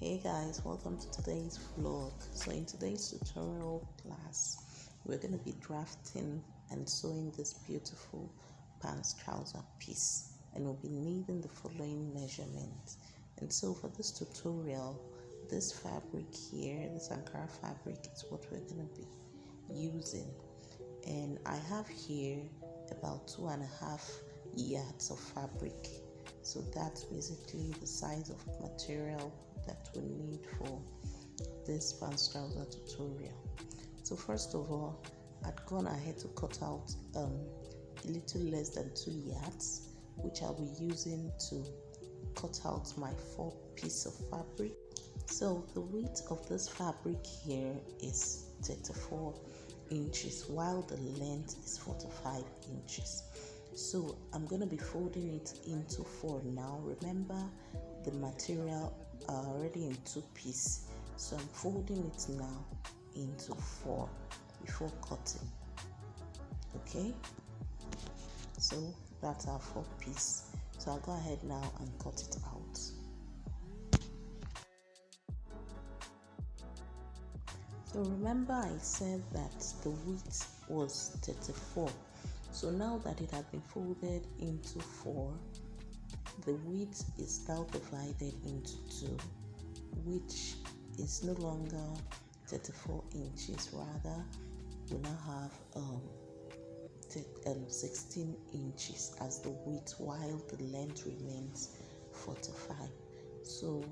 Hey guys, welcome to today's vlog. So in today's tutorial class, we're going to be drafting and sewing this beautiful pants trouser piece, and we'll be needing the following measurements. And so for this tutorial, this fabric here, this Ankara fabric, is what we're going to be using. And I have here about 2.5 yards of fabric. So that's basically the size of material that we need for this pants trouser tutorial. So first of all, I'd gone ahead to cut out a little less than 2 yards, which I'll be using to cut out my 4 pieces of fabric. So the width of this fabric here is 34 inches, while the length is 45 inches. So I'm going to be folding it into 4 now. Remember, the material are already in 2 pieces, so I'm folding it now into 4 before cutting. Okay, so that's our 4 piece. So I'll go ahead now and cut it out. So remember, I said that the width was 34. So now that it has been folded into 4, the width is now divided into 2, which is no longer 34 inches. Rather, we now have 16 inches as the width, while the length remains 45. So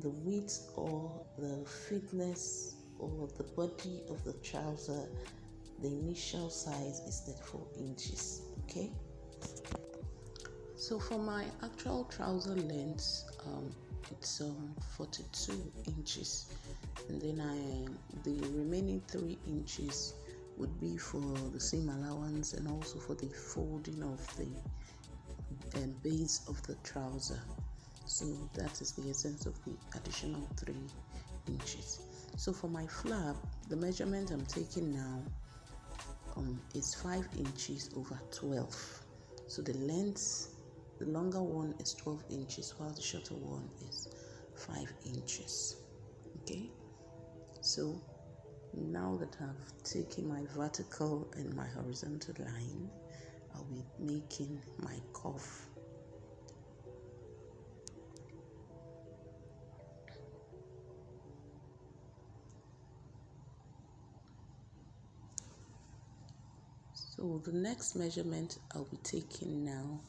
the width or the thickness or the body of the trouser, the initial size is 34 inches. Okay, so for my actual trouser length, it's 42 inches, and then the remaining 3 inches would be for the seam allowance and also for the folding of the base of the trouser. So that is the essence of the additional 3 inches. So for my flap, the measurement I'm taking now is 5 inches over 12. So the length, the longer one is 12 inches, while the shorter one is 5 inches. Okay, so now that I've taken my vertical and my horizontal line, I'll be making my cuff. So the next measurement I'll be taking now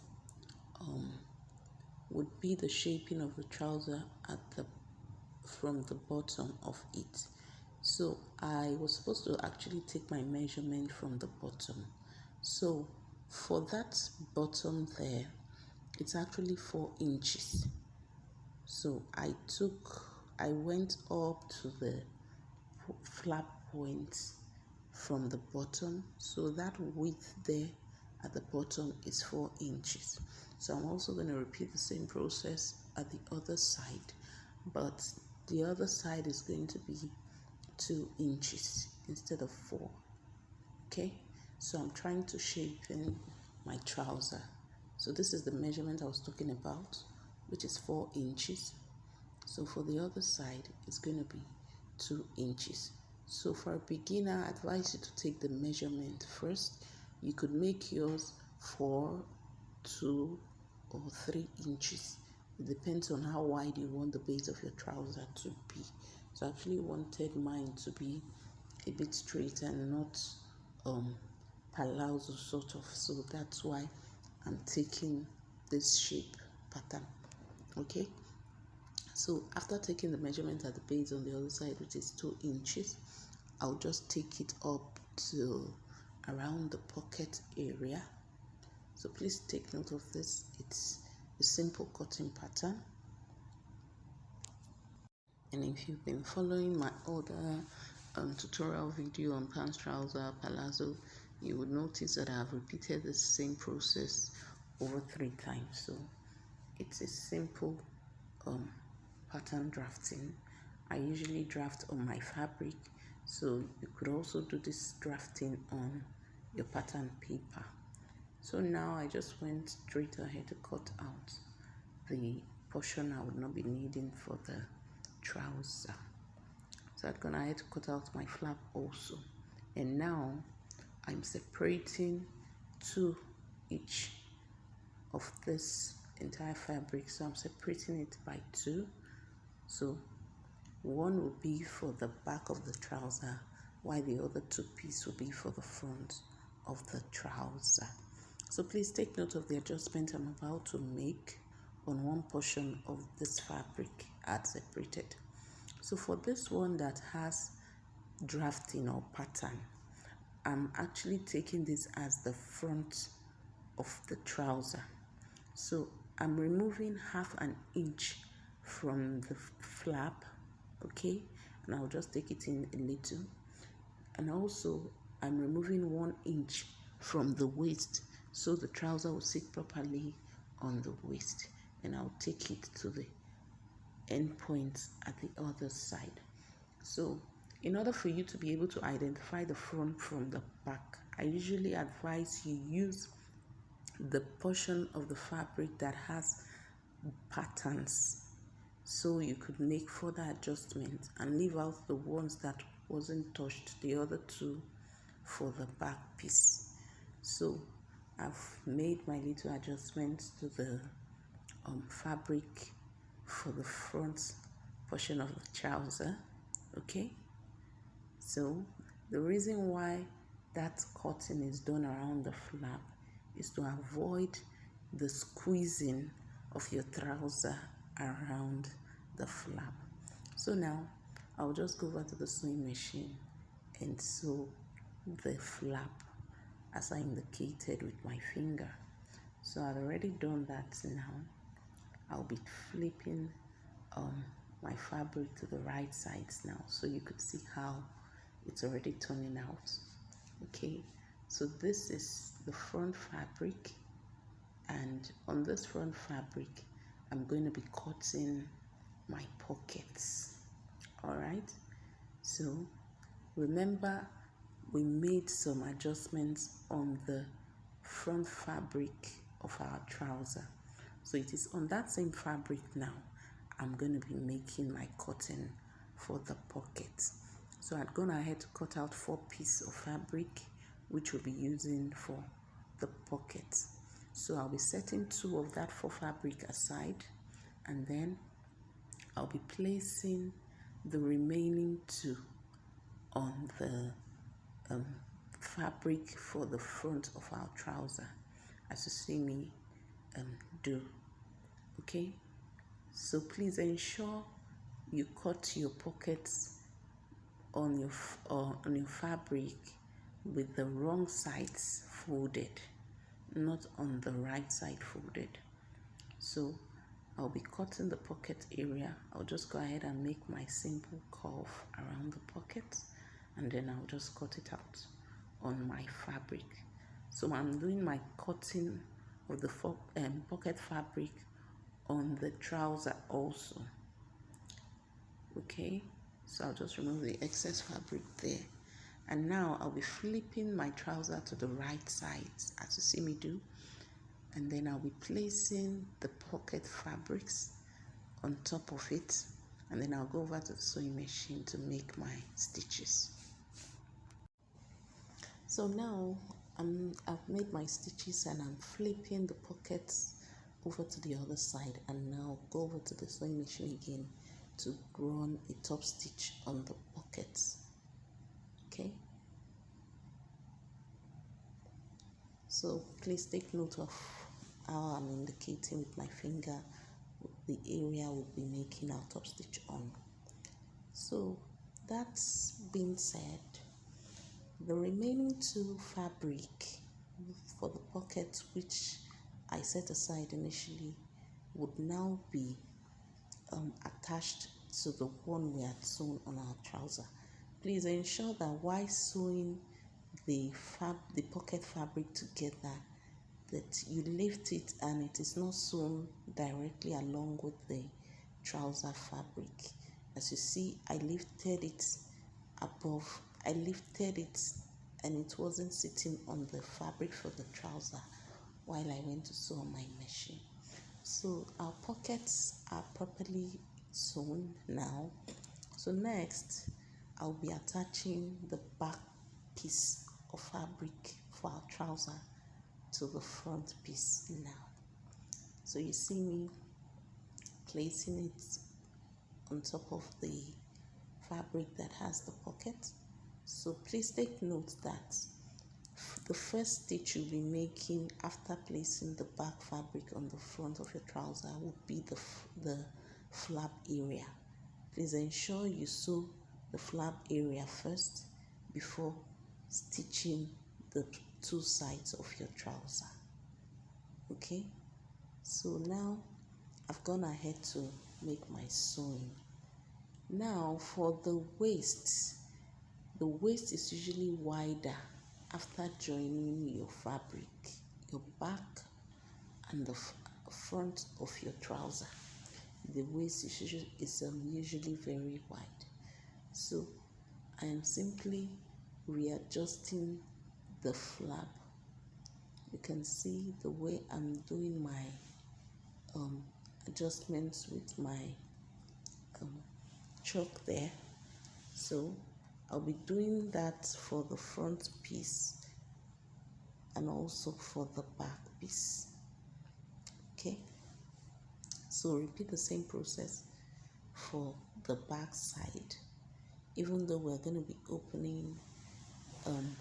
would be the shaping of the trouser from the bottom of it. So I was supposed to actually take my measurement from the bottom. So for that bottom there, it's actually 4 inches. So I went up to the flap point from the bottom, so that width there at the bottom is 4 inches. So I'm also going to repeat the same process at the other side, but the other side is going to be 2 inches instead of 4. Okay, so I'm trying to shape in my trouser. So this is the measurement I was talking about, which is 4 inches. So for the other side, it's going to be 2 inches. So for a beginner, I advise you to take the measurement first. You could make yours 4, 2, or 3 inches. It depends on how wide you want the base of your trouser to be. So I actually wanted mine to be a bit straight and not palazzo sort of. So that's why I'm taking this shape pattern. Okay, so after taking the measurement at the base on the other side, which is 2 inches, I'll just take it up to around the pocket area. So please take note of this. It's a simple cutting pattern. And if you've been following my other tutorial video on pants trouser palazzo, you would notice that I've repeated the same process over 3 times. So it's a simple pattern drafting. I usually draft on my fabric, so you could also do this drafting on your pattern paper. So now I just went straight ahead to cut out the portion I would not be needing for the trouser. So I'm gonna have to cut out my flap also. And now I'm separating two each of this entire fabric. So I'm separating it by two. So one will be for the back of the trouser, while the other two pieces will be for the front of the trouser. So please take note of the adjustment I'm about to make on one portion of this fabric I'd separated. So for this one that has drafting or pattern, I'm actually taking this as the front of the trouser. So I'm removing half an inch from the flap, okay, and I'll just take it in a little. And also I'm removing 1 inch from the waist, so the trouser will sit properly on the waist, and I'll take it to the end point at the other side. So in order for you to be able to identify the front from the back, I usually advise you use the portion of the fabric that has patterns, so you could make further adjustments and leave out the ones that wasn't touched, the other two for the back piece. So I've made my little adjustments to the fabric for the front portion of the trouser, okay. So the reason why that cutting is done around the flap is to avoid the squeezing of your trouser around the flap. So now I'll just go over to the sewing machine and sew the flap as I indicated with my finger. So I've already done that. Now I'll be flipping my fabric to the right sides now, so you could see how it's already turning out. Okay, so this is the front fabric, and on this front fabric I'm going to be cutting my pockets. All right, so remember we made some adjustments on the front fabric of our trouser, so it is on that same fabric now I'm going to be making my cutting for the pockets. So I've gone ahead to cut out 4 pieces of fabric which we'll be using for the pockets. So I'll be setting 2 of that 4 fabric aside, and then I'll be placing the remaining 2 on the fabric for the front of our trouser, as you see me do. Okay, so please ensure you cut your pockets on your fabric with the wrong sides folded, not on the right side folded. So I'll be cutting the pocket area. I'll just go ahead and make my simple curve around the pocket, and then I'll just cut it out on my fabric. So I'm doing my cutting of the pocket fabric on the trouser also. Okay, so I'll just remove the excess fabric there, and now I'll be flipping my trouser to the right side as you see me do, and then I'll be placing the pocket fabrics on top of it, and then I'll go over to the sewing machine to make my stitches. So now I've made my stitches and I'm flipping the pockets over to the other side, and now go over to the sewing machine again to run a top stitch on the pockets. Okay, so please take note of how I'm indicating with my finger the area we'll be making our top stitch on. So that's being said, the remaining 2 fabric for the pockets which I set aside initially would now be attached to the one we had sewn on our trouser. Please ensure that while sewing the pocket fabric together, that you lift it and it is not sewn directly along with the trouser fabric. As you see, I lifted it above, and it wasn't sitting on the fabric for the trouser while I went to sew on my machine. So our pockets are properly sewn now. So next, I'll be attaching the back piece of fabric for our trouser to the front piece now. So you see me placing it on top of the fabric that has the pocket. So please take note that the first stitch you'll be making after placing the back fabric on the front of your trouser will be the flap area. Please ensure you sew the flap area first before stitching the two sides of your trouser. Okay, so now I've gone ahead to make my sewing. Now for the waist is usually wider after joining your fabric, your back and the front of your trouser. The waist is usually very wide. So I am simply readjusting the flap. You can see the way I'm doing my adjustments with my chalk there. So I'll be doing that for the front piece and also for the back piece. Okay, so repeat the same process for the back side, even though we're going to be opening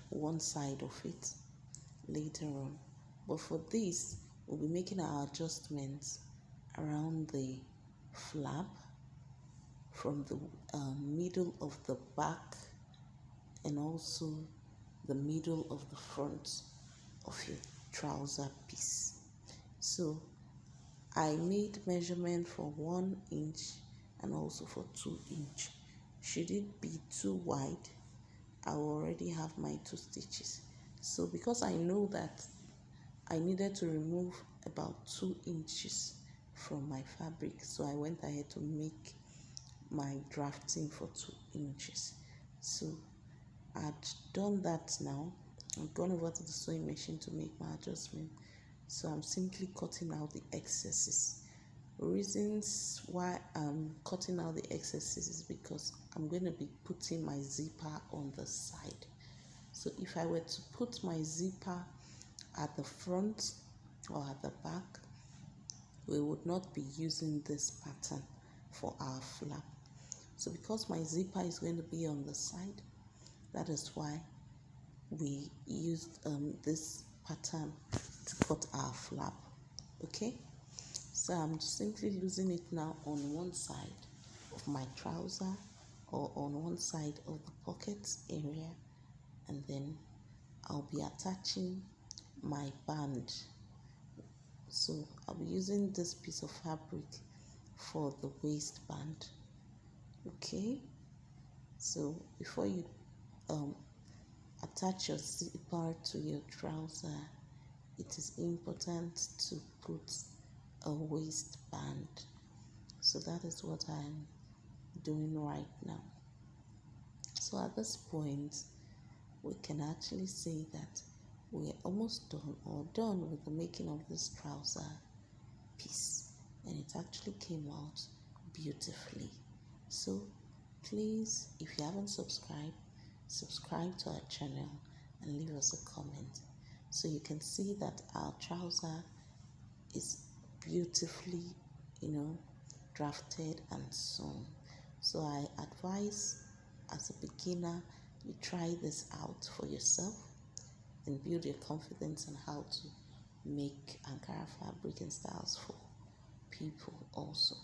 one side of it later on. But for this, we'll be making our adjustments around the flap from the middle of the back and also the middle of the front of your trouser piece. So I made measurement for 1 inch and also for 2 inch. Should it be too wide, I already have my 2 stitches. So because I know that I needed to remove about 2 inches from my fabric, so I went ahead to make my drafting for 2 inches. So I've done that now. I've gone over to the sewing machine to make my adjustment. So I'm simply cutting out the excesses. Reasons why I'm cutting out the excesses is because I'm going to be putting my zipper on the side. So if I were to put my zipper at the front or at the back, we would not be using this pattern for our flap. So because my zipper is going to be on the side, that is why we used this pattern to cut our flap. Okay, so I'm simply using it now on one side of my trouser or on one side of the pocket area, and then I'll be attaching my band. So I'll be using this piece of fabric for the waistband. Okay, so before you attach your zipper to your trouser, it is important to put a waistband. So that is what I'm doing right now. So at this point, we can actually say that we're almost done or done with the making of this trouser piece, and it actually came out beautifully. So please, if you haven't subscribed, subscribe to our channel and leave us a comment so you can see that our trouser is beautifully, drafted and sewn. So I advise, as a beginner, you try this out for yourself and build your confidence on how to make Ankara fabric and styles for people also.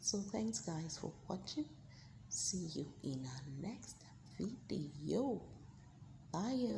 So thanks guys for watching. See you in our next video. Bye.